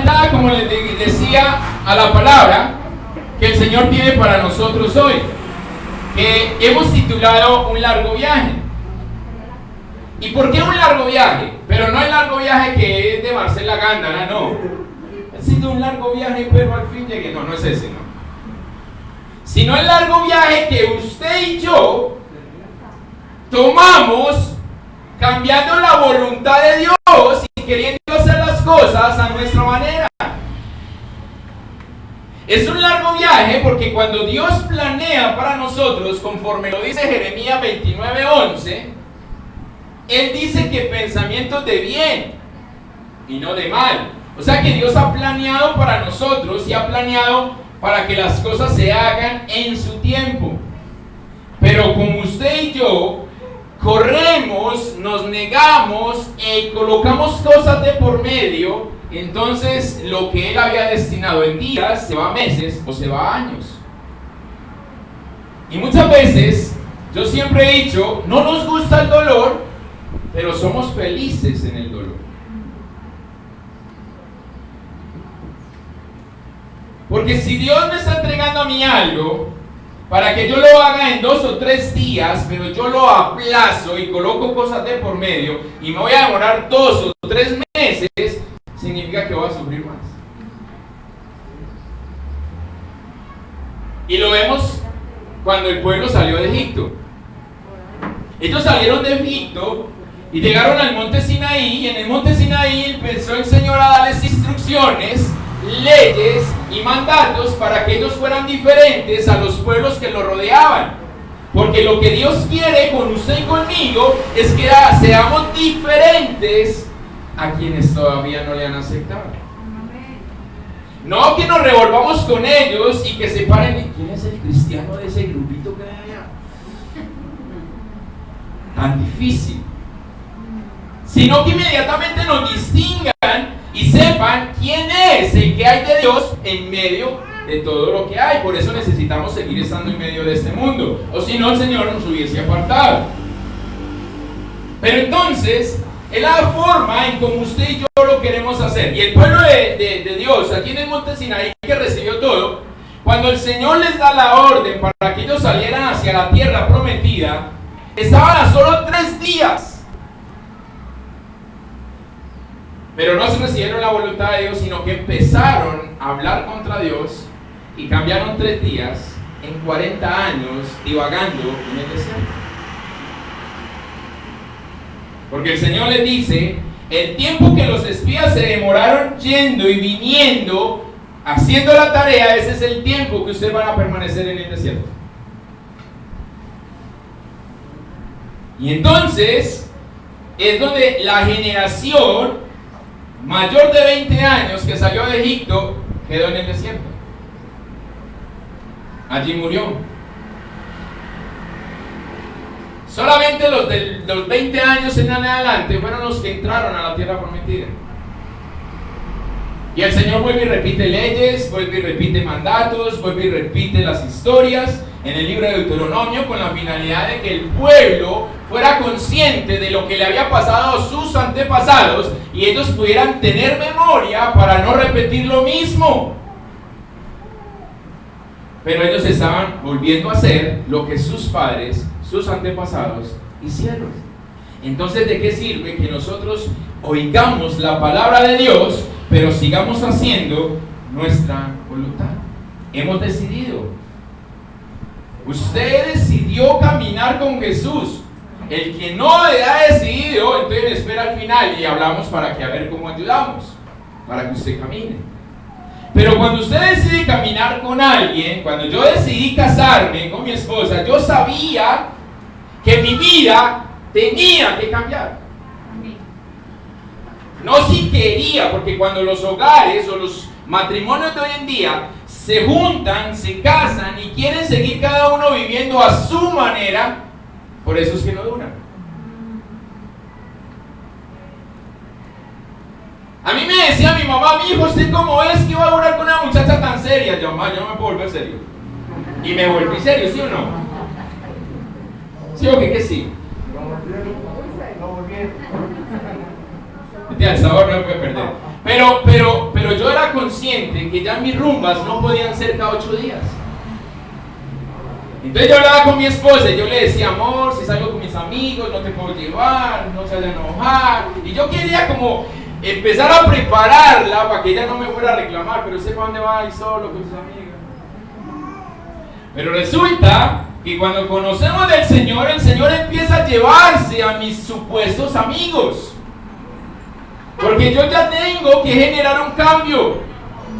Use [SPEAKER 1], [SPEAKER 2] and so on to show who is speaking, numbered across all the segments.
[SPEAKER 1] entrada, como les decía, a la palabra que el Señor tiene para nosotros hoy, que hemos titulado Un largo viaje. ¿Y por qué un largo viaje? Pero no el largo viaje que es de Marcela Gándara, no. Ha sido un largo viaje, pero al fin llegué. No, no es ese, no. Sino el largo viaje que usted y yo tomamos cambiando la voluntad de Dios y queriendo hacer las cosas a nuestra manera. Es un largo viaje porque cuando Dios planea para nosotros, conforme lo dice Jeremías 29:11, Él dice que pensamientos de bien y no de mal. O sea que Dios ha planeado para nosotros y ha planeado para que las cosas se hagan en su tiempo. Pero como usted y yo corremos, nos negamos y colocamos cosas de por medio, entonces lo que Él había destinado en días se va a meses o se va a años. Y muchas veces, yo siempre he dicho, no nos gusta el dolor, pero somos felices en el dolor. Porque si Dios me está entregando a mí algo para que yo lo haga en 2 o 3 días, pero yo lo aplazo y coloco cosas de por medio y me voy a demorar 2 o 3 meses, significa que voy a sufrir más. Y lo vemos cuando el pueblo salió de Egipto. Ellos salieron de Egipto y llegaron al monte Sinaí, y en el monte Sinaí empezó el Señor a darles instrucciones, leyes y mandatos para que ellos fueran diferentes a los pueblos que los rodeaban. Porque lo que Dios quiere con usted y conmigo es que seamos diferentes a quienes todavía no le han aceptado. No que nos revolvamos con ellos y que se paren. ¿Quién es el cristiano de ese grupito que hay allá? Tan difícil. Sino que inmediatamente nos distingan y sepan quién es el que hay de Dios en medio de todo lo que hay. Por eso necesitamos seguir estando en medio de este mundo, o si no el Señor nos hubiese apartado. Pero entonces es la forma en como usted y yo lo queremos hacer. Y el pueblo de Dios aquí en el monte Sinaí, que recibió todo, cuando el Señor les da la orden para que ellos salieran hacia la tierra prometida, estaban a solo 3 días. Pero no se recibieron la voluntad de Dios, sino que empezaron a hablar contra Dios y cambiaron 3 días en 40 años divagando en el desierto. Porque el Señor les dice, el tiempo que los espías se demoraron yendo y viniendo, haciendo la tarea, ese es el tiempo que ustedes van a permanecer en el desierto. Y entonces es donde la generación mayor de 20 años que salió de Egipto quedó en el desierto. Allí murió. Solamente los de los 20 años en adelante fueron los que entraron a la tierra prometida. Y el Señor vuelve y repite leyes, vuelve y repite mandatos, vuelve y repite las historias en el libro de Deuteronomio con la finalidad de que el pueblo fuera consciente de lo que le había pasado a sus antepasados y ellos pudieran tener memoria para no repetir lo mismo. Pero ellos estaban volviendo a hacer lo que sus padres, sus antepasados hicieron. Entonces, ¿de qué sirve que nosotros oigamos la palabra de Dios, pero sigamos haciendo nuestra voluntad? Hemos decidido. Usted decidió caminar con Jesús. El que no ha decidido, entonces espera al final y hablamos para que a ver cómo ayudamos, para que usted camine. Pero cuando usted decide caminar con alguien, cuando yo decidí casarme con mi esposa, yo sabía que mi vida tenía que cambiar. No si quería, porque cuando los hogares o los matrimonios de hoy en día se juntan, se casan y quieren seguir cada uno viviendo a su manera, por eso es que no duran. A mí me decía mi mamá, mi hijo, ¿usted cómo es que va a durar con una muchacha tan seria? Yo, mamá, yo no me puedo volver serio. Y me volví serio, ¿sí o no? ¿Sí o qué? Que sí. El sabor no me puede perder. Pero pero yo era consciente que ya mis rumbas no podían ser cada 8 días. Entonces yo hablaba con mi esposa y yo le decía, amor, si salgo con mis amigos no te puedo llevar, no se vaya a enojar. Y yo quería como empezar a prepararla para que ella no me fuera a reclamar, pero sepa dónde va y solo con sus amigas. Pero resulta que cuando conocemos del Señor, el Señor empieza a llevarse a mis supuestos amigos. Porque yo ya tengo que generar un cambio.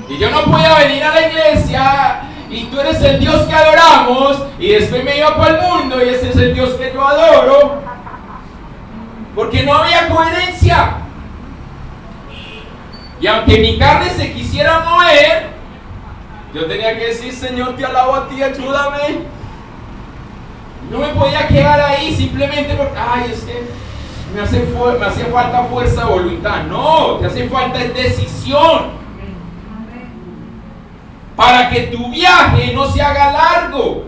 [SPEAKER 1] Y yo no podía venir a la iglesia y tú eres el Dios que adoramos y después me iba para el mundo y ese es el Dios que yo adoro. Porque no había coherencia. Y aunque mi carne se quisiera mover, yo tenía que decir, Señor, te alabo a ti, ayúdame. No me podía quedar ahí simplemente porque, ay, es que me hacía falta fuerza de voluntad. No, te hace falta decisión. Para que tu viaje no se haga largo,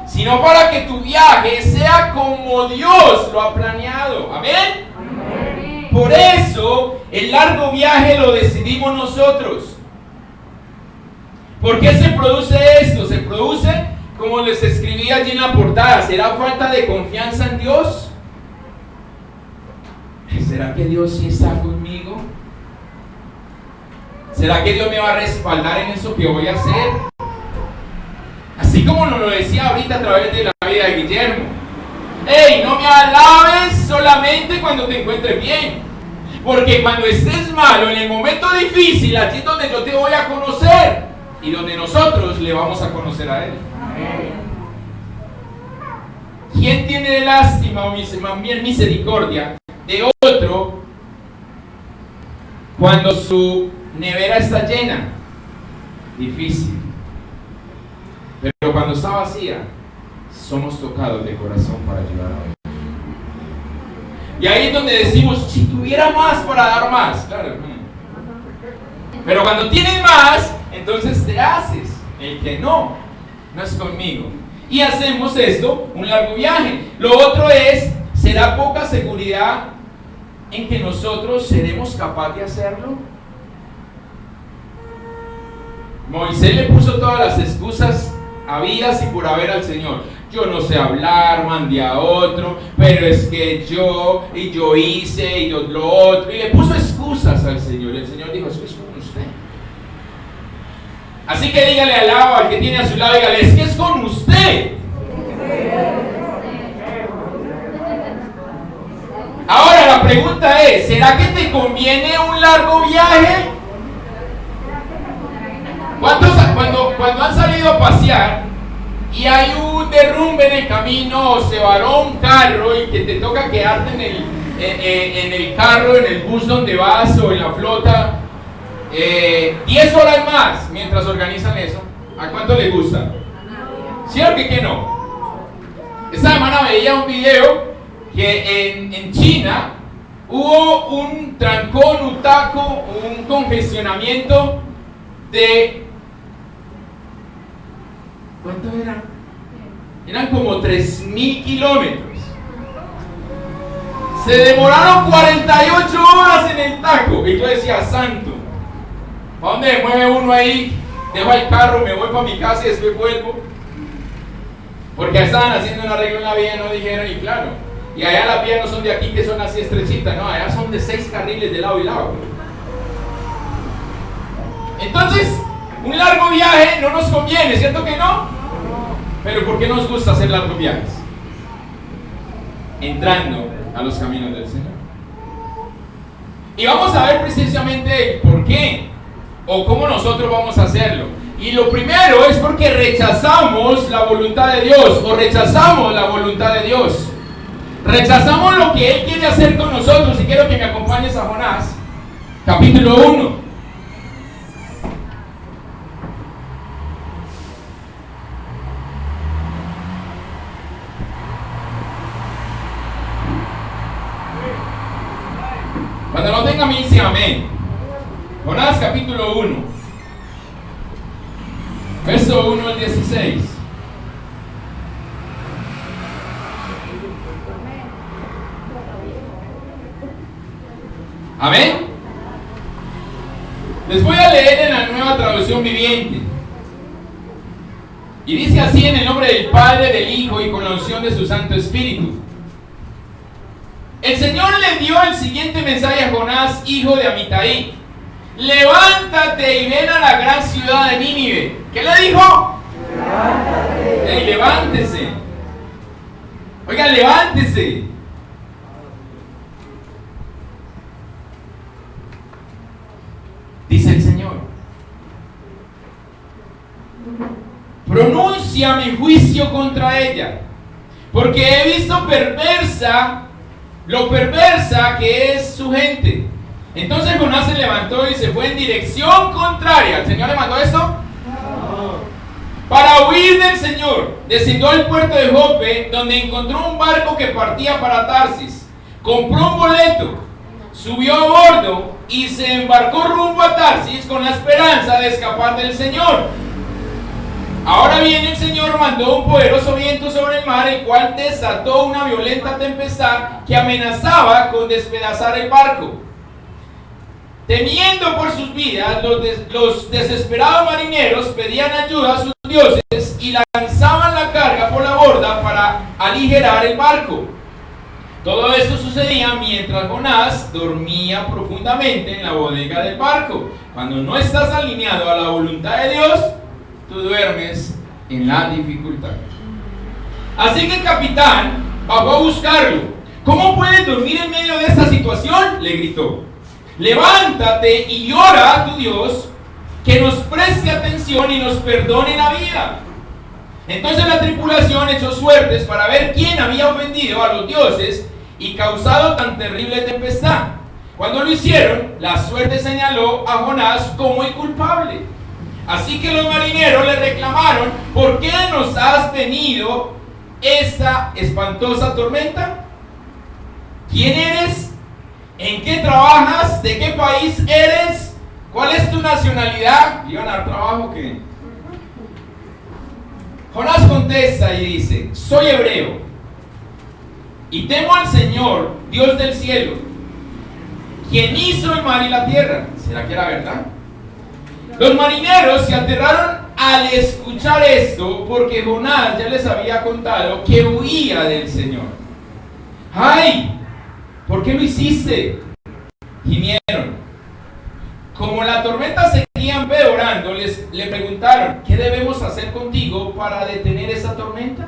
[SPEAKER 1] sino para que tu viaje sea como Dios lo ha planeado. ¿Amén? Amén. Por eso el largo viaje lo decidimos nosotros. ¿Por qué se produce esto? Se produce, como les escribí allí en la portada, ¿será falta de confianza en Dios? ¿Será que Dios sí está conmigo? ¿Será que Dios me va a respaldar en eso que voy a hacer? Así como nos lo decía ahorita a través de la vida de Guillermo. ¡Ey, no me alabes solamente cuando te encuentres bien! Porque cuando estés malo, en el momento difícil, allí es donde yo te voy a conocer y donde nosotros le vamos a conocer a Él. ¿Quién tiene lástima o misericordia de otro cuando su nevera está llena? Difícil. Pero cuando está vacía, somos tocados de corazón para ayudar a otros. Y ahí es donde decimos, si tuviera más para dar más, claro. Pero cuando tienes más, entonces te haces el que no es conmigo. Y hacemos esto, un largo viaje. Lo otro es, ¿será poca seguridad en que nosotros seremos capaces de hacerlo? Moisés le puso todas las excusas habidas y por haber al Señor. Yo no sé hablar, mandé a otro, pero es que yo hice, y yo lo otro. Y le puso excusas al Señor. Y el Señor dijo, eso es con usted. Así que dígale al lado, al que tiene a su lado, dígale, es que es con usted. Ahora la pregunta es, ¿será que te conviene un largo viaje? ¿Cuántos cuando han salido a pasear y hay un derrumbe en el camino o se varó un carro y que te toca quedarte en el carro, en el bus donde vas o en la flota 10 horas más mientras organizan eso? ¿A cuánto le gusta? ¿Sí o que no? Esta semana veía un video que en China hubo un trancón, un taco, un congestionamiento de... ¿Cuánto eran? Eran como 3.000 kilómetros. Se demoraron 48 horas en el taco. Y yo decía, santo, ¿para dónde mueve uno ahí? Dejo el carro, me voy para mi casa y después vuelvo. Porque estaban haciendo un arreglo en la vía y no dijeron, y claro. Y allá las vías no son de aquí que son así estrechitas, no, allá son de 6 carriles de lado y lado. Entonces, un largo viaje no nos conviene, ¿cierto que no? Pero ¿por qué nos gusta hacer largos viajes? Entrando a los caminos del Señor. Y vamos a ver precisamente el por qué o cómo nosotros vamos a hacerlo. Y lo primero es porque rechazamos la voluntad de Dios o rechazamos la voluntad de Dios. Rechazamos lo que Él quiere hacer con nosotros. Y quiero que me acompañes a Jonás, capítulo 1. Cuando lo tenga me dice amén. Jonás capítulo 1, verso 1 al 16. Amén. Les voy a leer en la Nueva Traducción Viviente. Y dice así: en el nombre del Padre, del Hijo y con la unción de su Santo Espíritu. El Señor le dio el siguiente mensaje a Jonás, hijo de Amitai: levántate y ven a la gran ciudad de Nínive. ¿Qué le dijo? Levántate. Hey, levántese. Oiga, levántese. Dice el Señor: pronuncia mi juicio contra ella, porque he visto lo perversa que es su gente. Entonces Jonás se levantó y se fue en dirección contraria. ¿El Señor le mandó esto? No. Para huir del Señor, descendió al puerto de Jope, donde encontró un barco que partía para Tarsis. Compró un boleto, subió a bordo y se embarcó rumbo a Tarsis con la esperanza de escapar del Señor. Ahora bien, el Señor mandó un poderoso viento sobre el mar, el cual desató una violenta tempestad que amenazaba con despedazar el barco. Temiendo por sus vidas, los desesperados marineros pedían ayuda a sus dioses y lanzaban la carga por la borda para aligerar el barco. Todo esto sucedía mientras Jonás dormía profundamente en la bodega del barco. Cuando no estás alineado a la voluntad de Dios, tú duermes en la dificultad. Así que el capitán bajó a buscarlo. ¿Cómo puedes dormir en medio de esta situación?, le gritó. Levántate y ora a tu Dios que nos preste atención y nos perdone la vida. Entonces la tripulación echó suertes para ver quién había ofendido a los dioses y causado tan terrible tempestad. Cuando lo hicieron, la suerte señaló a Jonás como el culpable. Así que los marineros le reclamaron: ¿por qué nos has venido esta espantosa tormenta? ¿Quién eres? ¿En qué trabajas? ¿De qué país eres? ¿Cuál es tu nacionalidad? ¿Iban a dar trabajo o qué? Jonás contesta y dice: soy hebreo y temo al Señor, Dios del cielo, quien hizo el mar y la tierra. ¿Será que era verdad? Los marineros se aterraron al escuchar esto, porque Jonás ya les había contado que huía del Señor. ¡Ay! ¿Por qué lo hiciste?, gimieron. Como la tormenta seguía empeorando, le preguntaron: ¿qué debemos hacer contigo para detener esa tormenta?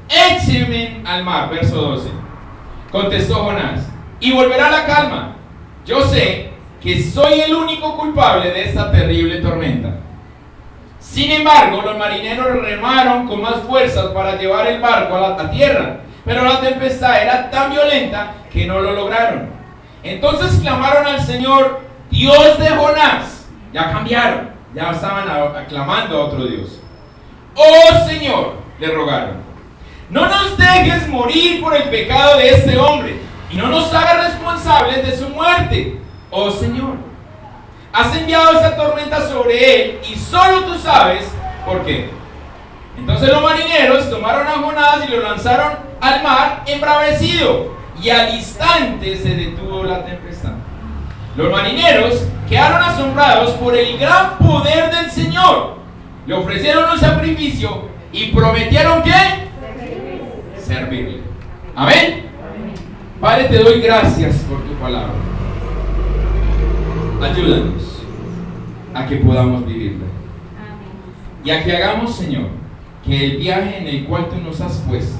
[SPEAKER 1] Échenme al mar, verso 12. Contestó Jonás: y volverá la calma. Yo sé que soy el único culpable de esta terrible tormenta. Sin embargo, los marineros remaron con más fuerzas para llevar el barco a tierra, pero la tempestad era tan violenta que no lo lograron. Entonces clamaron al Señor, Dios de Jonás. Ya cambiaron, ya estaban aclamando a otro Dios. Oh Señor, le rogaron, no nos dejes morir por el pecado de este hombre y no nos hagas responsables de su muerte. Oh Señor, has enviado esta tormenta sobre él y solo tú sabes por qué. Entonces los marineros tomaron a Jonás y lo lanzaron al mar embravecido, y al instante se detuvo la tempestad. Los marineros quedaron asombrados por el gran poder del Señor. Le ofrecieron un sacrificio y prometieron ¿qué? Servirle. Amén. Padre, te doy gracias por tu palabra. Ayúdanos a que podamos vivirla. Y a que hagamos, Señor, que el viaje en el cual tú nos has puesto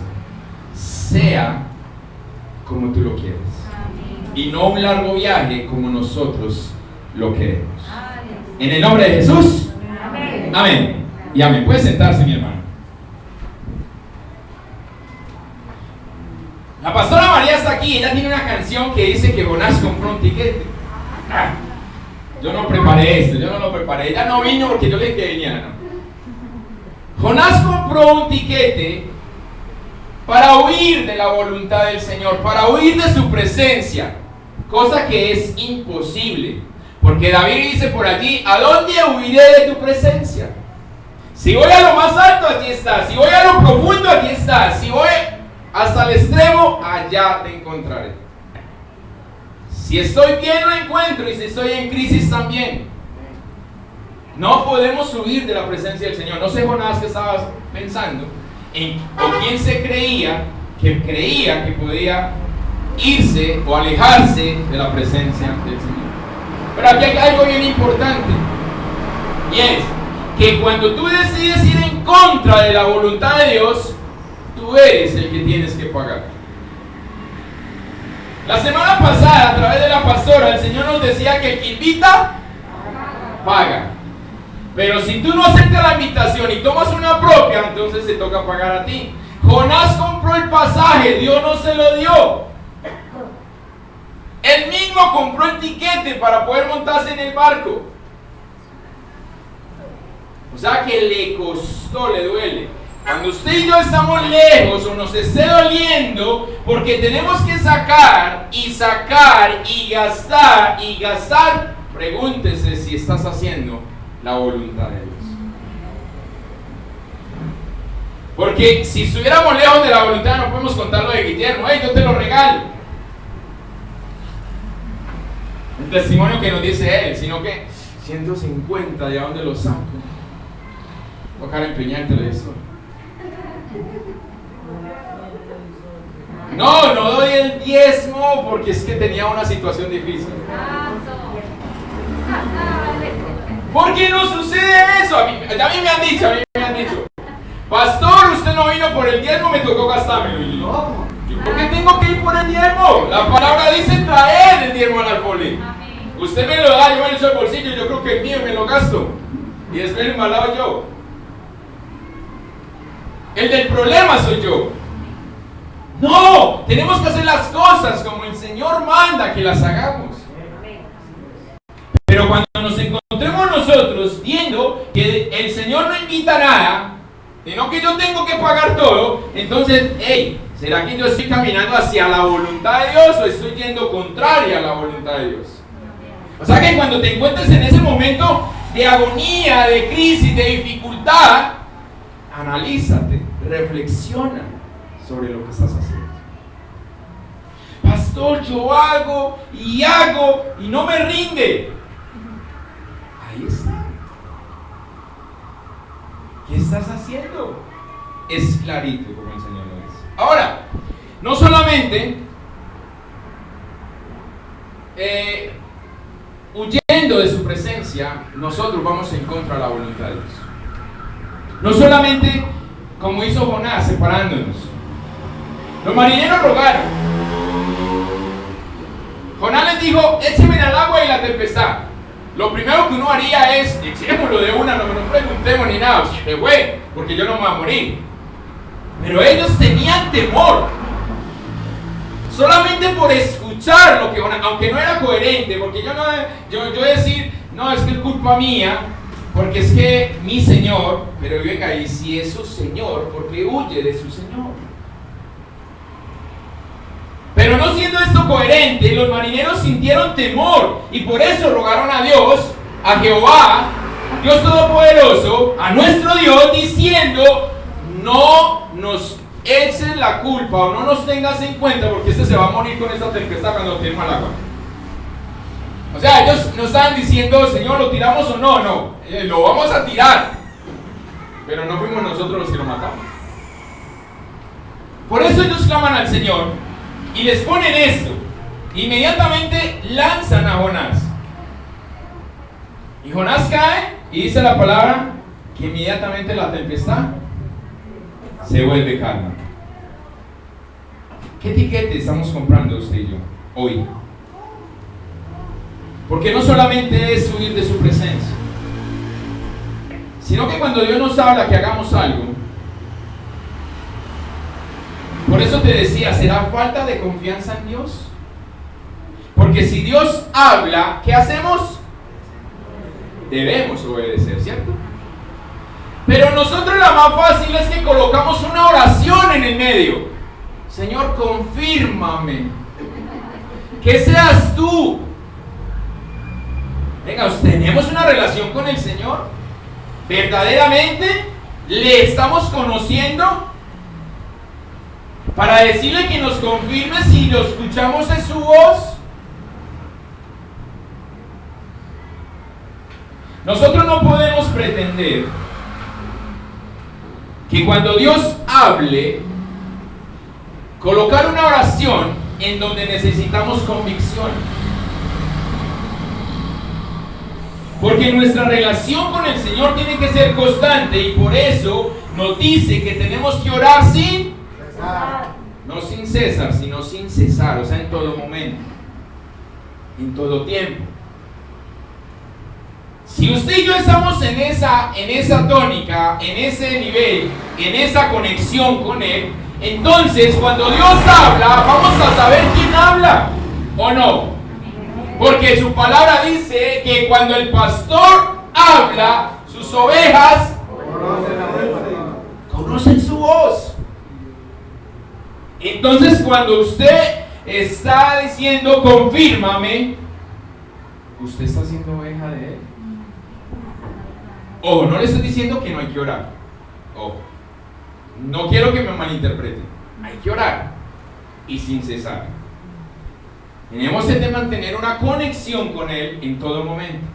[SPEAKER 1] sea como tú lo quieres. Y no un largo viaje como nosotros lo queremos. En el nombre de Jesús. Amén. Amén. Y amén. Puede sentarse, mi hermano. La pastora María está aquí. Ella tiene una canción que dice que Jonás compró un tiquete. Yo no preparé esto, yo no lo preparé. Ella no vino porque yo le dije que viniera, ¿no? Jonás compró un tiquete para huir de la voluntad del Señor, para huir de su presencia, cosa que es imposible, porque David dice por allí: ¿a dónde huiré de tu presencia? Si voy a lo más alto, allí estás. Si voy a lo profundo, allí estás. Si voy hasta el extremo, allá te encontraré. Si estoy bien lo encuentro y si estoy en crisis también. No podemos huir de la presencia del Señor. No sé, Jonás, qué estabas pensando o quién se creía que podía irse o alejarse de la presencia del Señor. Pero aquí hay algo bien importante, y es que cuando tú decides ir en contra de la voluntad de Dios, tú eres el que tienes que pagar. La semana pasada, a través de la pastora, el Señor nos decía que el que invita, paga. Pero si tú no aceptas la invitación y tomas una propia, entonces te toca pagar a ti. Jonás compró el pasaje, Dios no se lo dio. Él mismo compró el tiquete para poder montarse en el barco. O sea que le costó, le duele. Cuando usted y yo estamos lejos o nos esté doliendo, porque tenemos que sacar y gastar, pregúntese si estás haciendo la voluntad de Dios. Porque si estuviéramos lejos de la voluntad, no podemos contar lo de Guillermo. ¡Hey, yo te lo regalo! El testimonio que nos dice él, sino que 150, ¿de dónde lo saco? Tocar empeñártelo eso. No doy el diezmo porque es que tenía una situación difícil. ¿Por qué no sucede eso? A mí me han dicho, pastor, usted no vino por el diezmo, me tocó gastármelo. Y yo, ¿por qué tengo que ir por el diezmo? La palabra dice traer el diezmo al alfolí. Usted me lo da, yo me lo echo al bolsillo, yo creo que el mío me lo gasto. Y después el malado yo. El del problema soy yo. No, tenemos que hacer las cosas como el Señor manda que las hagamos. Pero cuando nos encontremos nosotros viendo que el Señor no invita nada, sino que yo tengo que pagar todo, entonces, hey, ¿será que yo estoy caminando hacia la voluntad de Dios o estoy yendo contraria a la voluntad de Dios? O sea que cuando te encuentres en ese momento de agonía, de crisis, de dificultad, analízate, reflexiona sobre lo que estás haciendo. Pastor, yo hago y no me rinde. Ahí está. ¿Qué estás haciendo? Es clarito, como el Señor lo dice. Ahora, no solamente huyendo de su presencia, nosotros vamos en contra de la voluntad de Dios. No solamente como hizo Jonás, separándonos. Los marineros rogaron. Jonás les dijo, écheme al agua y la tempestad. Lo primero que uno haría es, echémoslo de una, no preguntemos ni nada, se fue, porque yo no me voy a morir. Pero ellos tenían temor. Solamente por escuchar lo que Jonás, aunque no era coherente, porque yo decir, no, es que es culpa mía, porque es que mi Señor, pero venga, y si es su Señor, ¿por qué huye de su Señor? Pero no siendo esto coherente, los marineros sintieron temor y por eso rogaron a Dios, a Jehová, Dios Todopoderoso, a nuestro Dios, diciendo, no nos eches la culpa o no nos tengas en cuenta porque se va a morir con esta tempestad cuando tiremos al agua. O sea, ellos no estaban diciendo, Señor, ¿lo tiramos o no? No, lo vamos a tirar. Pero no fuimos nosotros los que lo matamos. Por eso ellos claman al Señor y les ponen esto. Inmediatamente lanzan a Jonás. Y Jonás cae y dice la palabra que inmediatamente la tempestad se vuelve calma. ¿Qué etiquete estamos comprando usted y yo hoy? Porque no solamente es huir de su presencia, sino que cuando Dios nos habla que hagamos algo, por eso te decía, ¿será falta de confianza en Dios? Porque si Dios habla, ¿qué hacemos? Debemos obedecer, ¿cierto? Pero nosotros la más fácil es que colocamos una oración en el medio. Señor, confírmame que seas tú. Venga, ¿tenemos una relación con el Señor? ¿Verdaderamente le estamos conociendo? Para decirle que nos confirme si lo escuchamos en su voz. Nosotros no podemos pretender que cuando Dios hable, colocar una oración en donde necesitamos convicción. Porque nuestra relación con el Señor tiene que ser constante y por eso nos dice que tenemos que orar sin cesar. No sin cesar, sino sin cesar, o sea, en todo momento, en todo tiempo. Si usted y yo estamos en esa tónica, en ese nivel, en esa conexión con Él, entonces cuando Dios habla, vamos a saber quién habla, ¿o no? Porque su palabra dice que cuando el pastor habla, sus ovejas conocen su voz. Entonces cuando usted está diciendo confírmame, usted está siendo oveja de Él. Ojo, no le estoy diciendo que no hay que orar. Ojo, no quiero que me malinterpreten. Hay que orar y sin cesar. Tenemos que mantener una conexión con Él en todo momento.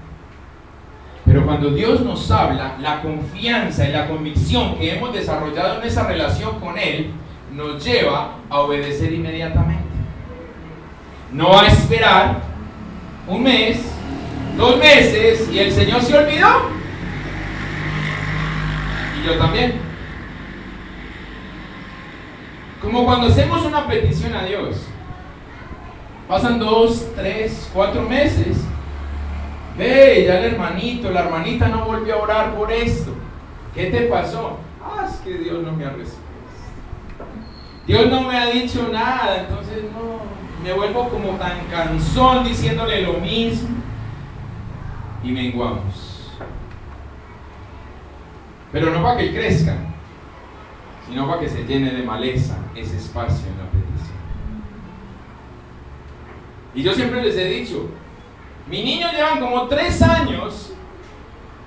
[SPEAKER 1] Pero cuando Dios nos habla, la confianza y la convicción que hemos desarrollado en esa relación con Él nos lleva a obedecer inmediatamente. No a esperar un mes, 2 meses y el Señor se olvidó. Y yo también. Como cuando hacemos una petición a Dios. Pasan 2, 3, 4 meses. Ve, ya el hermanito, la hermanita no volvió a orar por esto. ¿Qué te pasó? Es que Dios no me ha respuesto. Dios no me ha dicho nada, entonces no, me vuelvo como tan cansón diciéndole lo mismo. Y menguamos. Pero no para que crezca, sino para que se llene de maleza ese espacio en la petición. Y yo siempre les he dicho, mis niños llevan como 3 años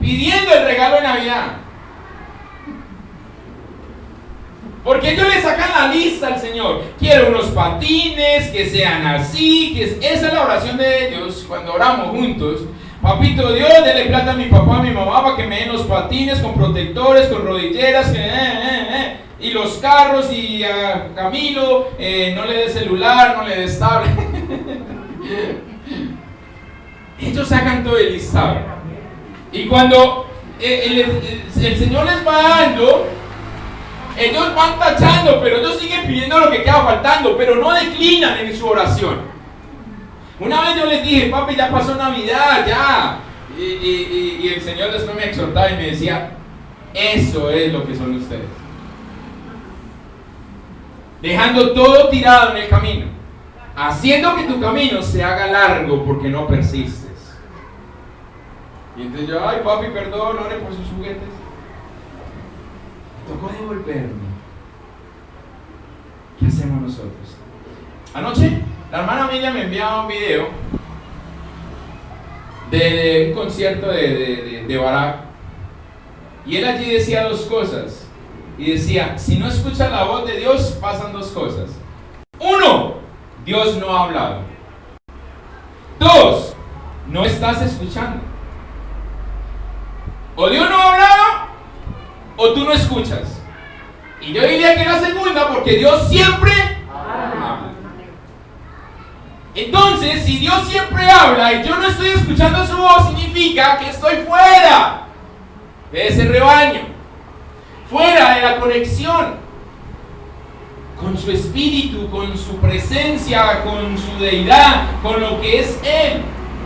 [SPEAKER 1] pidiendo el regalo de Navidad. Porque ellos le sacan la lista al Señor. Quiero unos patines, que sean así, esa es la oración de ellos cuando oramos juntos. Papito Dios, dele plata a mi papá, a mi mamá para que me den los patines con protectores, con rodilleras, y los carros, y a Camilo no le dé celular, no le dé tablet. Ellos sacan todo el listado. Y cuando el Señor les va dando, ellos van tachando, pero ellos siguen pidiendo lo que queda faltando, pero no declinan en su oración. Una vez yo les dije, papi, ya pasó Navidad, ya. Y el Señor después me exhortaba y me decía, eso es lo que son ustedes. Dejando todo tirado en el camino, haciendo que tu camino se haga largo porque no persistes. Y entonces yo, ay papi, perdón, ore por sus juguetes. Tocó devolverme. ¿Qué hacemos nosotros? Anoche la hermana Miriam me enviaba un video de un concierto de Barak, y él allí decía 2 cosas, y decía, si no escuchas la voz de Dios, pasan 2 cosas. 1, Dios no ha hablado. 2, no estás escuchando. O Dios no ha hablado, o tú no escuchas. Y yo diría que la segunda, porque Dios siempre habla. Entonces, si Dios siempre habla y yo no estoy escuchando su voz, significa que estoy fuera de ese rebaño, fuera de la conexión con su espíritu, con su presencia, con su deidad, con lo que es Él.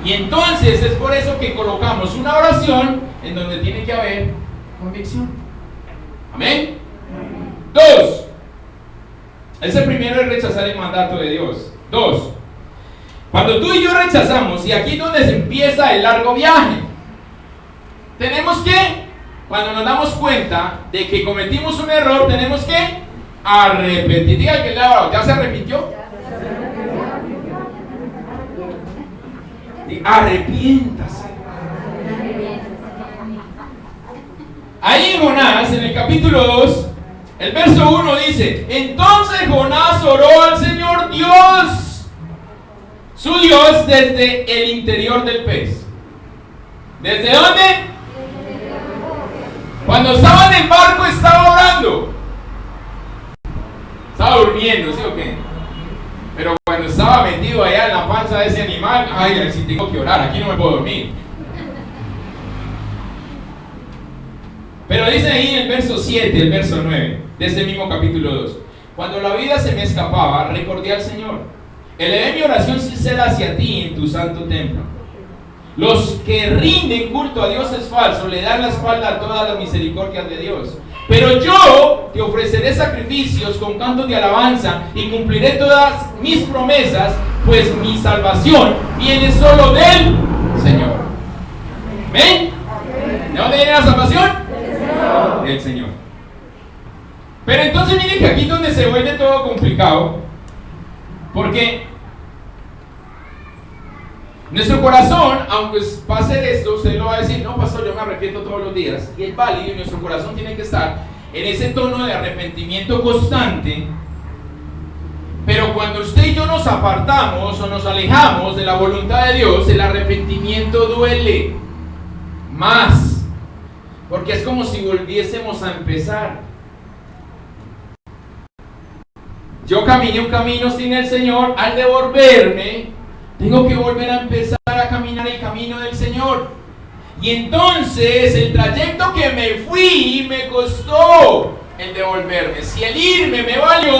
[SPEAKER 1] Y entonces es por eso que colocamos una oración en donde tiene que haber convicción. Amén. 2, ese primero es rechazar el mandato de Dios. 2, cuando tú y yo rechazamos, y aquí es donde se empieza el largo viaje, tenemos que, cuando nos damos cuenta de que cometimos un error, tenemos que arrepentir. Diga que ¿ya se arrepintió? Arrepiéntase. Ahí en Jonás, en el capítulo 2, el verso 1 dice, entonces Jonás oró al Señor Dios, su Dios, desde el interior del pez. ¿Desde dónde? Cuando estaba en el barco estaba orando. Estaba durmiendo, ¿sí o qué? Pero cuando estaba metido allá en la panza de ese animal, ay, si tengo que orar, aquí no me puedo dormir. Pero dice ahí en el verso 7, el verso 9, de ese mismo capítulo 2. Cuando la vida se me escapaba, recordé al Señor. Elevé mi oración sincera hacia ti en tu santo templo. Los que rinden culto a dioses falsos le dan la espalda a todas las misericordias de Dios. Pero yo te ofreceré sacrificios con cantos de alabanza y cumpliré todas mis promesas, pues mi salvación viene solo del Señor. ¿Ven? ¿De dónde viene la salvación? Del Señor. Pero entonces miren que aquí es donde se vuelve todo complicado, porque nuestro corazón, aunque pase esto, usted lo va a decir, no pastor, yo me arrepiento todos los días, y es válido, y nuestro corazón tiene que estar en ese tono de arrepentimiento constante. Pero cuando usted y yo nos apartamos o nos alejamos de la voluntad de Dios, el arrepentimiento duele más, porque es como si volviésemos a empezar. Yo caminé un camino sin el Señor, al devolverme tengo que volver a empezar a caminar el camino del Señor. Y entonces el trayecto que me fui me costó el devolverme. Si el irme me valió,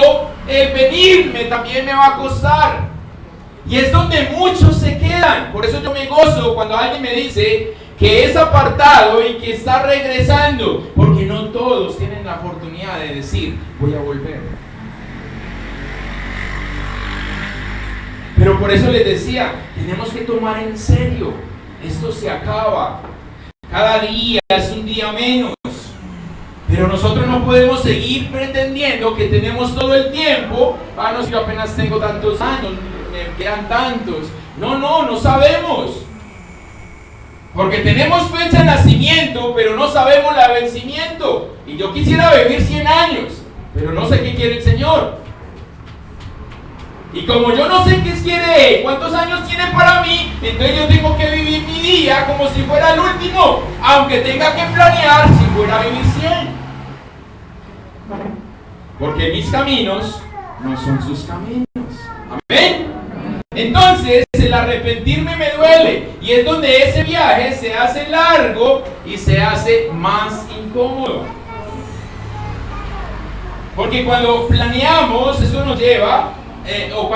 [SPEAKER 1] el venirme también me va a costar. Y es donde muchos se quedan. Por eso yo me gozo cuando alguien me dice que es apartado y que está regresando. Porque no todos tienen la oportunidad de decir, voy a volver. Pero por eso les decía, tenemos que tomar en serio. Esto se acaba. Cada día es un día menos. Pero nosotros no podemos seguir pretendiendo que tenemos todo el tiempo. Ah, no, si yo apenas tengo tantos años, me quedan tantos. No sabemos. Porque tenemos fecha de nacimiento, pero no sabemos la de vencimiento. Y yo quisiera vivir 100 años, pero no sé qué quiere el Señor. Y como yo no sé qué quiere Él, cuántos años tiene para mí, entonces yo tengo que vivir mi día como si fuera el último, aunque tenga que planear si fuera a vivir 100. Porque mis caminos no son sus caminos. Amén. Entonces el arrepentirme me duele, y es donde ese viaje se hace largo y se hace más incómodo. Porque cuando planeamos, eso nos lleva o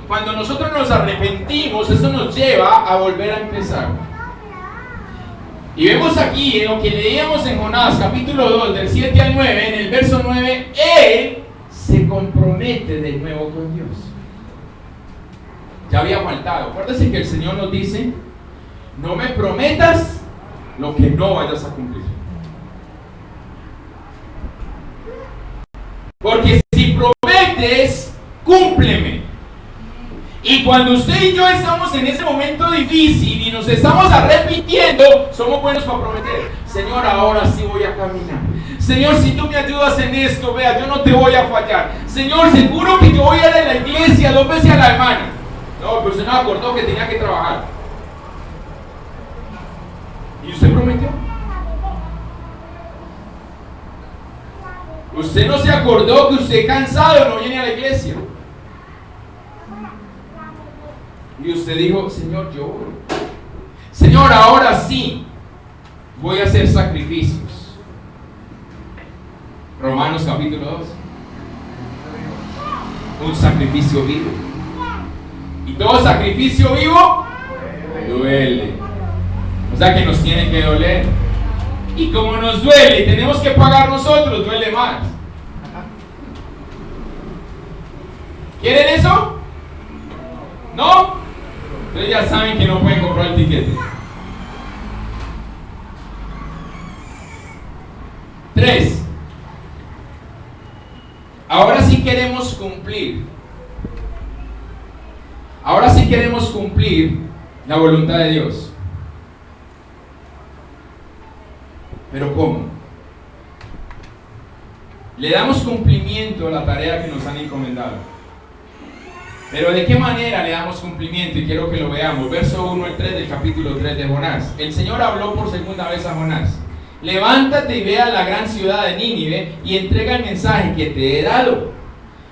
[SPEAKER 1] cuando nosotros nos arrepentimos, eso nos lleva a volver a empezar. Y vemos aquí en lo que leíamos en Jonás capítulo 2 del 7 al 9, en el verso 9, él se compromete de nuevo con Dios. Ya había faltado. Acuérdense que el Señor nos dice, no me prometas lo que no vayas a cumplir. Porque si prometes, cúmpleme. Y cuando usted y yo estamos en ese momento difícil y nos estamos arrepintiendo, somos buenos para prometer. Señor, ahora sí voy a caminar. Señor, si tú me ayudas en esto, vea, yo no te voy a fallar. Señor, seguro que yo voy a ir a la iglesia 2 veces a la semana. No, pero usted no acordó que tenía que trabajar. ¿Y usted prometió? Usted no se acordó que usted cansado no viene a la iglesia. Y usted dijo, Señor, yo voy. Señor, ahora sí voy a hacer sacrificios. Romanos capítulo 2. Un sacrificio vivo. Y todo sacrificio vivo duele. O sea que nos tiene que doler. Y como nos duele y tenemos que pagar nosotros, duele más. ¿Quieren eso? ¿No? Ustedes ya saben que no pueden comprar el tiquete. 3. Ahora sí queremos cumplir. Ahora sí queremos cumplir la voluntad de Dios. ¿Pero cómo? Le damos cumplimiento a la tarea que nos han encomendado. Pero ¿de qué manera le damos cumplimiento? Y quiero que lo veamos. Verso 1 al 3 del capítulo 3 de Jonás. El Señor habló por segunda vez a Jonás. Levántate y ve a la gran ciudad de Nínive y entrega el mensaje que te he dado.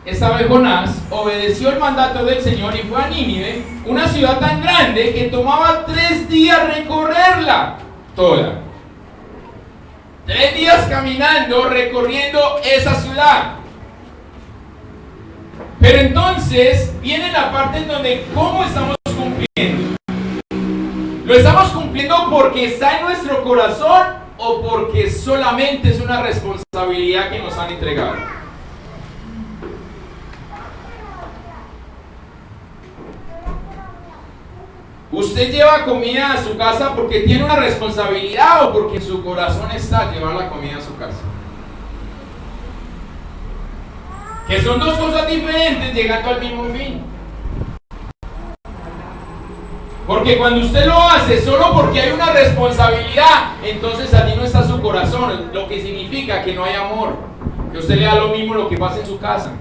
[SPEAKER 1] Esta vez Jonás obedeció el mandato del Señor y fue a Nínive, una ciudad tan grande que tomaba 3 días recorrerla toda. 3 días caminando, recorriendo esa ciudad. Pero entonces viene la parte en donde ¿cómo estamos cumpliendo? ¿Lo estamos cumpliendo porque está en nuestro corazón o porque solamente es una responsabilidad que nos han entregado? ¿Usted lleva comida a su casa porque tiene una responsabilidad o porque en su corazón está llevar la comida a su casa? Que son dos cosas diferentes llegando al mismo fin. Porque cuando usted lo hace solo porque hay una responsabilidad, entonces allí no está su corazón, lo que significa que no hay amor, que usted le da lo mismo lo que pasa en su casa.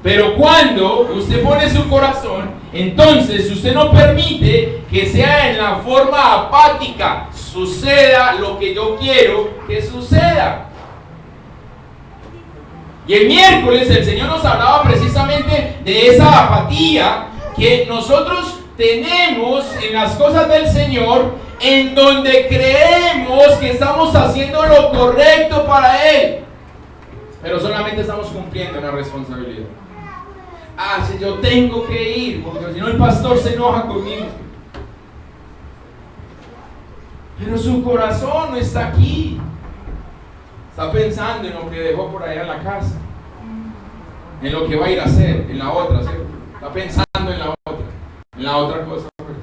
[SPEAKER 1] Pero cuando usted pone su corazón, entonces usted no permite que sea en la forma apática, suceda lo que yo quiero que suceda. Y el miércoles el Señor nos hablaba precisamente de esa apatía que nosotros tenemos en las cosas del Señor, en donde creemos que estamos haciendo lo correcto para Él, pero solamente estamos cumpliendo una responsabilidad. Si yo tengo que ir, porque si no el pastor se enoja conmigo. Pero su corazón no está aquí. Está pensando en lo que dejó por allá en la casa, en lo que va a ir a hacer, en la otra, ¿cierto? Está pensando en la otra cosa. Pues.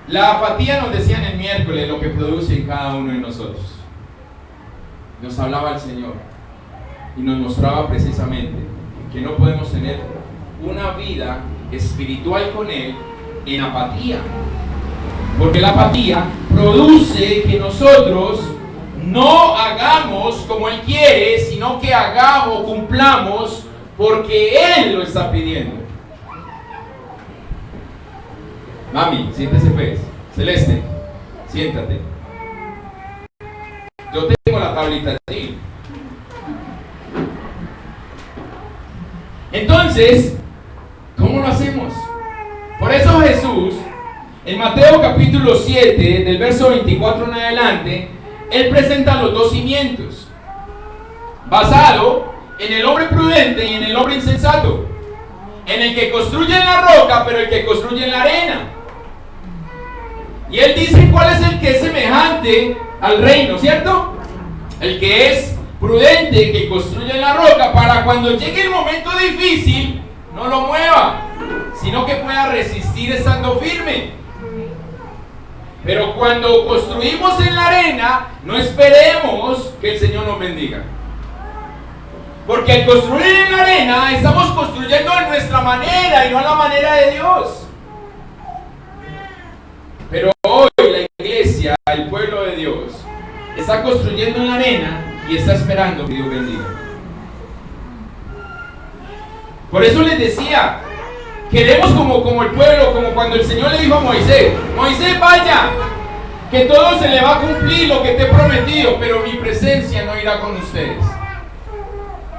[SPEAKER 1] La apatía, nos decían el miércoles, lo que produce en cada uno de nosotros. Nos hablaba el Señor y nos mostraba precisamente que no podemos tener una vida espiritual con Él en apatía. Porque la apatía produce que nosotros no hagamos como Él quiere, sino que hagamos, cumplamos porque Él lo está pidiendo. Mami, siéntese pues. Celeste, siéntate. Yo tengo la tablita allí. Entonces, ¿cómo lo hacemos? Por eso Jesús, en Mateo capítulo 7, del verso 24 en adelante, Él presenta los 2 cimientos, basado en el hombre prudente y en el hombre insensato, en el que construye en la roca, pero el que construye en la arena. Y Él dice cuál es el que es semejante al reino, ¿cierto? El que es prudente, que construye en la roca, para cuando llegue el momento difícil, no lo mueva, sino que pueda resistir estando firme. Pero cuando construimos en la arena, no esperemos que el Señor nos bendiga. Porque al construir en la arena, estamos construyendo a nuestra manera y no a la manera de Dios. Pero hoy la iglesia, el pueblo de Dios, está construyendo en la arena y está esperando que Dios bendiga. Por eso les decía, queremos como el pueblo, como cuando el Señor le dijo a Moisés, Moisés, vaya, que todo se le va a cumplir lo que te he prometido, pero mi presencia no irá con ustedes.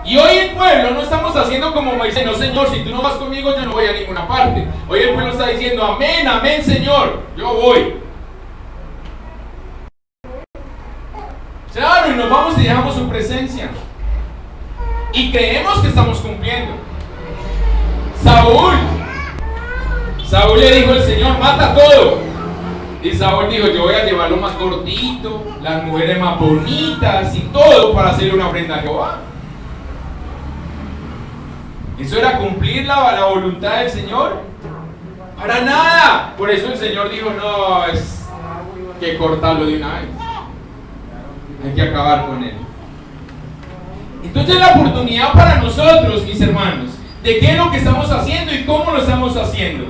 [SPEAKER 1] Y hoy el pueblo no estamos haciendo como Moisés, no Señor, si tú no vas conmigo yo no voy a ninguna parte. Hoy el pueblo está diciendo, amén, amén Señor, yo voy. Claro, y nos vamos y dejamos su presencia. Y creemos que estamos cumpliendo. Saúl le dijo al Señor, mata todo. Y Saúl dijo, yo voy a llevarlo más gordito, las mujeres más bonitas y todo para hacerle una ofrenda a Jehová. ¿Eso era cumplir la voluntad del Señor? Para nada. Por eso el Señor dijo, no, es que cortarlo de una vez. Hay que acabar con él. Entonces la oportunidad para nosotros, mis hermanos, de qué es lo que estamos haciendo y cómo lo estamos haciendo.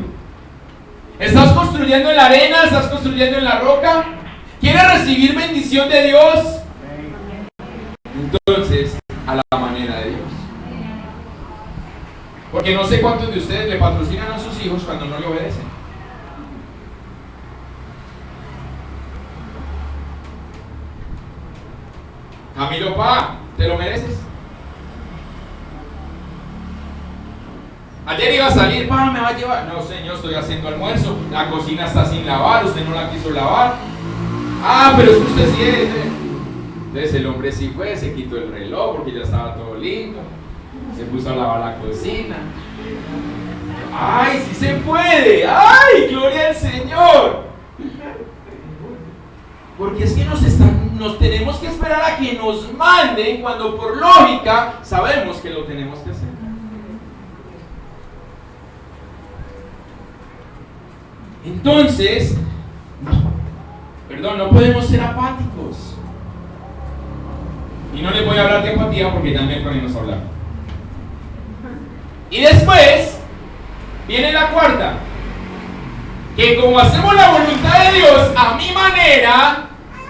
[SPEAKER 1] ¿Estás construyendo en la arena? ¿Estás construyendo en la roca? ¿Quieres recibir bendición de Dios? entonces a la manera de Dios. Porque no sé cuántos de ustedes le patrocinan a sus hijos cuando no le obedecen. Camilo, pa, ¿te lo mereces? Ayer iba a salir, pa, me va a llevar. No, señor, estoy haciendo almuerzo. La cocina está sin lavar, usted no la quiso lavar. Ah, pero es que usted sí es. Entonces el hombre sí fue, se quitó el reloj porque ya estaba todo lindo. Se puso a lavar la cocina. ¡Ay, sí se puede! ¡Ay, gloria al Señor! Porque es que nos tenemos que esperar a que nos manden cuando por lógica sabemos que lo tenemos que hacer. Entonces, no podemos ser apáticos. Y no les voy a hablar de apatía porque también ponemos a hablar. Y después viene la cuarta, que como hacemos la voluntad de Dios a mi manera,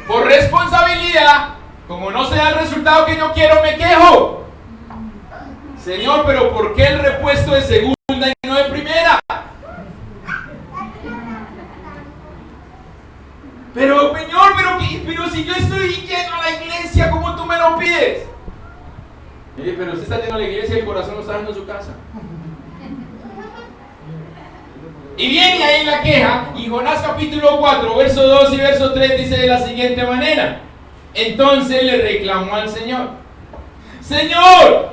[SPEAKER 1] por responsabilidad, como no se da el resultado que yo quiero, me quejo. Señor, pero ¿por qué el repuesto de segunda y no de primera? Pero Señor, pero si yo estoy yendo a la iglesia, ¿cómo tú me lo pides? Pero usted está yendo a la iglesia y el corazón no está dando en su casa. Y viene ahí la queja, y Jonás capítulo 4, verso 2 y verso 3 dice de la siguiente manera: entonces le reclamó al Señor: Señor,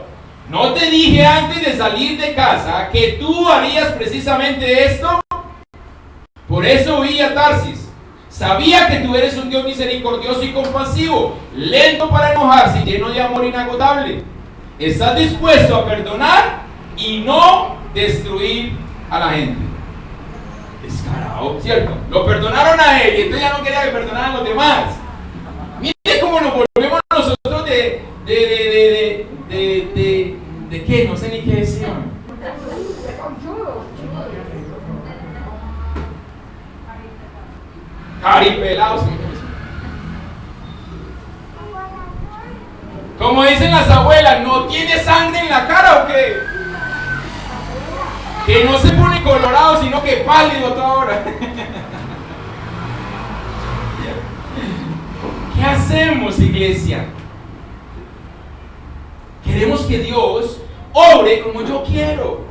[SPEAKER 1] ¿no te dije antes de salir de casa que tú harías precisamente esto? Por eso huí a Tarsis. Sabía que tú eres un Dios misericordioso y compasivo, lento para enojarse y lleno de amor inagotable. Estás dispuesto a perdonar y no destruir a la gente. Descarado, ¿cierto? Lo perdonaron a él y entonces ya no quería que perdonaran a los demás. Mire cómo nos volvemos nosotros de qué, no sé ni qué decían. Caripelados. Como dicen las abuelas, ¿no tiene sangre en la cara o qué? Que no se pone colorado, sino que pálido toda hora. ¿Qué hacemos, iglesia? Queremos que Dios obre como yo quiero,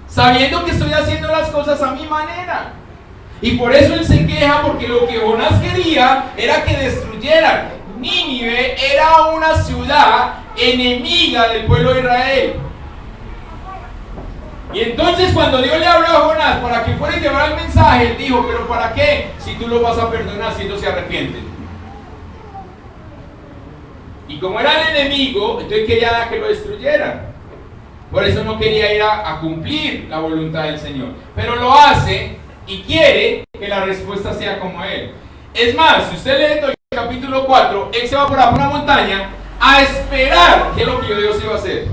[SPEAKER 1] sabiendo que estoy haciendo las cosas a mi manera. Y por eso él se queja, porque lo que Jonás quería era que destruyeran. Nínive era una ciudad enemiga del pueblo de Israel. Y entonces cuando Dios le habló a Jonás para que fuera a llevar el mensaje, él dijo: pero ¿para qué? Si tú lo vas a perdonar, si ellos se arrepienten. Y como era el enemigo, entonces quería que lo destruyeran. Por eso no quería ir a cumplir la voluntad del Señor. Pero lo hace y quiere que la respuesta sea como él. Es más, si usted lee todo el capítulo 4, él se va por una montaña a esperar qué es lo que Dios iba a hacer.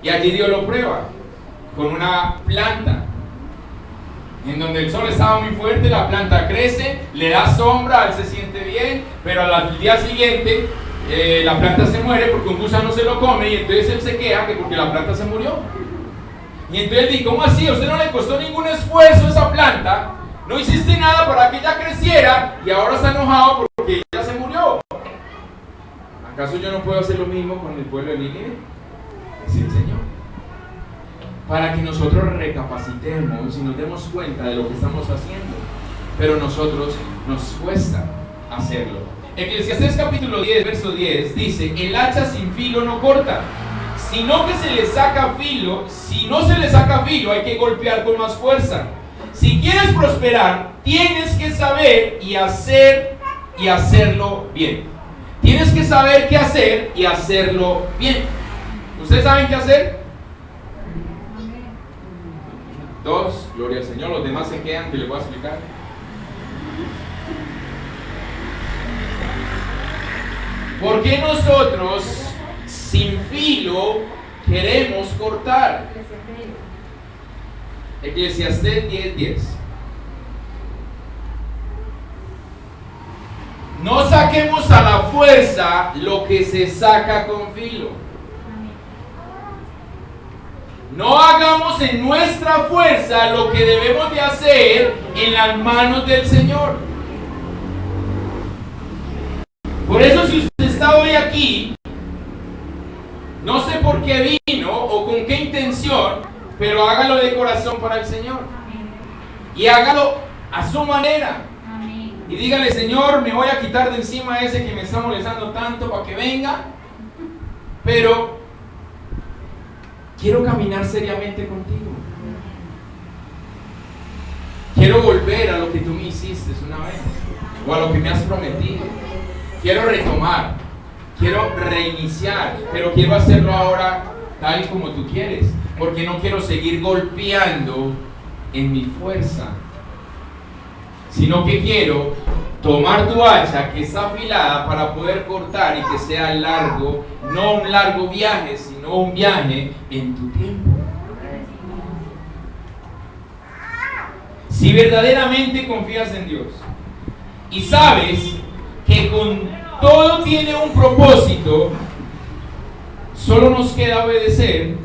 [SPEAKER 1] Y allí Dios lo prueba con una planta, en donde el sol estaba muy fuerte, la planta crece, le da sombra, él se siente bien, pero al día siguiente la planta se muere porque un gusano se lo come, y entonces él se queja que porque la planta se murió. Y entonces dice: ¿cómo así? ¿A usted no le costó ningún esfuerzo esa planta? No hiciste nada para que ella creciera y ahora está enojado porque ella se murió. ¿Acaso yo no puedo hacer lo mismo con el pueblo de Nínive? Dice el Señor. Para que nosotros recapacitemos y nos demos cuenta de lo que estamos haciendo. Pero nosotros nos cuesta hacerlo. Eclesiastés capítulo 10, verso 10 dice: el hacha sin filo no corta, sino que se le saca filo. Si no se le saca filo, hay que golpear con más fuerza. Si quieres prosperar, tienes que saber y hacerlo bien. Tienes que saber qué hacer y hacerlo bien. ¿Ustedes saben qué hacer? 2, gloria al Señor. Los demás se quedan, que les voy a explicar. ¿Por qué nosotros sin filo queremos cortar? Eclesiastés 10:10. No saquemos a la fuerza lo que se saca con filo. No hagamos en nuestra fuerza lo que debemos de hacer en las manos del Señor. Por eso si usted está hoy aquí, no sé por qué vino o con qué intención, pero hágalo de corazón para el Señor. Y hágalo a su manera. Y dígale: Señor, me voy a quitar de encima ese que me está molestando tanto para que venga, pero quiero caminar seriamente contigo. Quiero volver a lo que tú me hiciste una vez, o a lo que me has prometido. Quiero retomar, quiero reiniciar, pero quiero hacerlo ahora tal como tú quieres, porque no quiero seguir golpeando en mi fuerza, sino que quiero tomar tu hacha que está afilada para poder cortar y que sea largo, no un largo viaje, sino un viaje en tu tiempo. Si verdaderamente confías en Dios y sabes que con todo tiene un propósito, solo nos queda obedecer,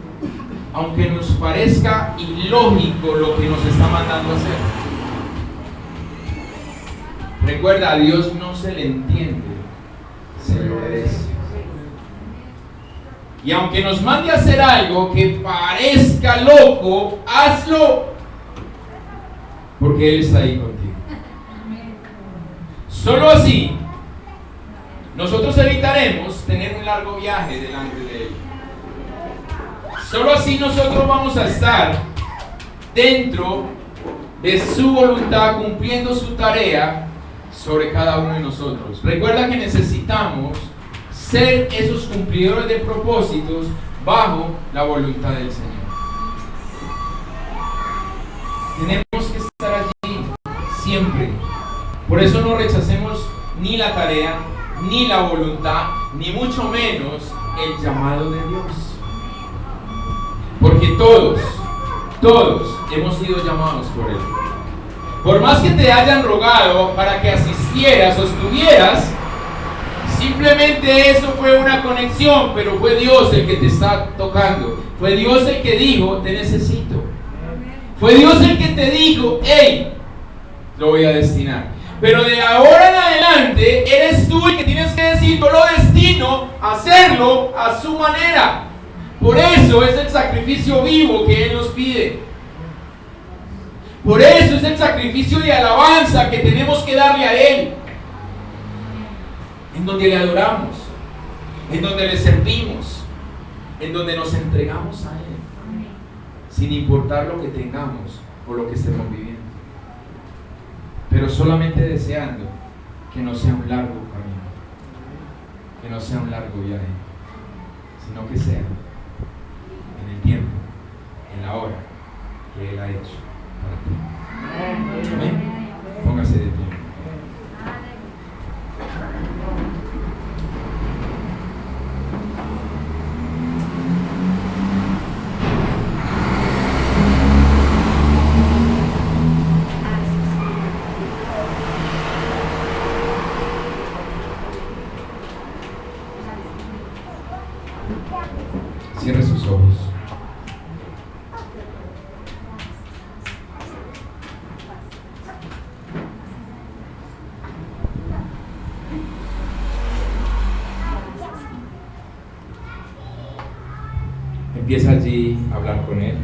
[SPEAKER 1] aunque nos parezca ilógico lo que nos está mandando a hacer. Recuerda, a Dios no se le entiende, se le obedece. Y aunque nos mande a hacer algo que parezca loco, hazlo, porque Él está ahí contigo. Solo así nosotros evitaremos tener un largo viaje delante de Él. Solo así nosotros vamos a estar dentro de su voluntad, cumpliendo su tarea sobre cada uno de nosotros. Recuerda que necesitamos ser esos cumplidores de propósitos bajo la voluntad del Señor. Tenemos que estar allí siempre. Por eso no rechacemos ni la tarea, ni la voluntad, ni mucho menos el llamado de Dios. Porque todos hemos sido llamados por Él. Por más que te hayan rogado para que asistieras o estuvieras, simplemente eso fue una conexión, pero fue Dios el que te está tocando. Fue Dios el que dijo: te necesito. Fue Dios el que te dijo: hey, lo voy a destinar. Pero de ahora en adelante eres tú el que tienes que decir: yo lo destino a hacerlo a su manera. Por eso es el sacrificio vivo que Él nos pide. Por eso es el sacrificio de alabanza que tenemos que darle a Él, en donde le adoramos, en donde le servimos, en donde nos entregamos a Él, sin importar lo que tengamos o lo que estemos viviendo, pero solamente deseando que no sea un largo camino, que no sea un largo viaje, sino que sea en el tiempo, en la hora que Él ha hecho para ti. Amén. Póngase de pie. Cierre sus ojos. Empieza allí a hablar con Él.